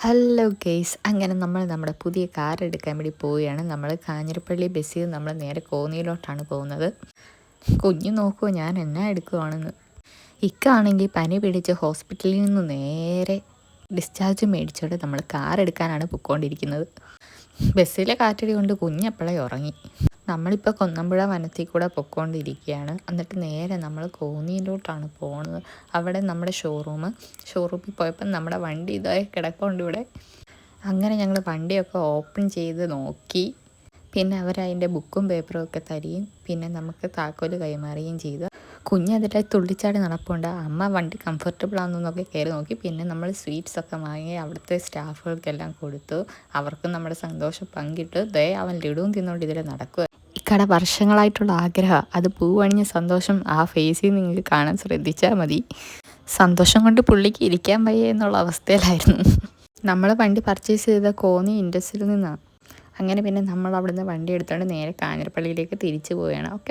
Hello guys, അങ്ങനെ നമ്മൾ നമ്മുടെ പുതിയ കാർ എടുക്കാൻ വേണ്ടി പോവുകയാണ്. നമ്മൾ കാഞ്ഞിരപ്പള്ളി ബസ്സിൽ നമ്മൾ നേരെ കോന്നിയിലോട്ടാണ് പോകുന്നത്. കുഞ്ഞ് നോക്കുമോ ഞാൻ എന്നാ എടുക്കുവാണെന്ന്. ഇക്കാണെങ്കിൽ പനി പിടിച്ച് ഹോസ്പിറ്റലിൽ നിന്ന് നേരെ ഡിസ്ചാർജ് മേടിച്ചോടെ നമ്മൾ കാർ എടുക്കാനാണ് പൊയ്ക്കൊണ്ടിരിക്കുന്നത്. ബസ്സിലെ കാറ്റടി കൊണ്ട് കുഞ്ഞപ്പോഴേ ഉറങ്ങി. നമ്മളിപ്പോൾ കൊന്നമ്പുഴ വനത്തിൽ കൂടെ പൊയ്ക്കൊണ്ടിരിക്കുകയാണ്. എന്നിട്ട് നേരെ നമ്മൾ കോന്നിയിലോട്ടാണ് പോകുന്നത്. അവിടെ നമ്മുടെ ഷോറൂമിൽ പോയപ്പോൾ നമ്മുടെ വണ്ടി ഇതായി കിടപ്പുണ്ട് ഇവിടെ. അങ്ങനെ ഞങ്ങൾ വണ്ടിയൊക്കെ ഓപ്പൺ ചെയ്ത് നോക്കി. പിന്നെ അവരതിൻ്റെ ബുക്കും പേപ്പറും ഒക്കെ തരികയും പിന്നെ നമുക്ക് താക്കോല് കൈമാറുകയും ചെയ്തു. കുഞ്ഞതിൻ്റെ തുള്ളിച്ചാടി നടപ്പുണ്ട്. അമ്മ വണ്ടി കംഫർട്ടബിൾ ആണെന്നൊക്കെ കയറി നോക്കി. പിന്നെ നമ്മൾ സ്വീറ്റ്സൊക്കെ വാങ്ങി അവിടുത്തെ സ്റ്റാഫുകൾക്കെല്ലാം കൊടുത്തു. അവർക്കും നമ്മുടെ സന്തോഷം പങ്കിട്ട് അവൻ ലഡുവും തിന്നുകൊണ്ട് ഇതിൽ നടക്കുക. ഇക്കട വർഷങ്ങളായിട്ടുള്ള ആഗ്രഹം, അത് പൂവണിഞ്ഞ സന്തോഷം ആ ഫേസിൽ നിങ്ങൾക്ക് കാണാൻ ശ്രദ്ധിച്ചാൽ മതി. സന്തോഷം കൊണ്ട് പുള്ളിക്ക് ഇരിക്കാൻ വയ്യ എന്നുള്ള അവസ്ഥയിലായിരുന്നു. നമ്മൾ വണ്ടി പർച്ചേസ് ചെയ്ത കോന്നി ഇൻഡസ്ട്രിയിൽ നിന്നാണ്. അങ്ങനെ പിന്നെ നമ്മൾ അവിടുന്ന് വണ്ടി എടുത്തുകൊണ്ട് നേരെ കാഞ്ഞിരപ്പള്ളിയിലേക്ക് തിരിച്ചു പോവുകയാണ്. ഓക്കെ.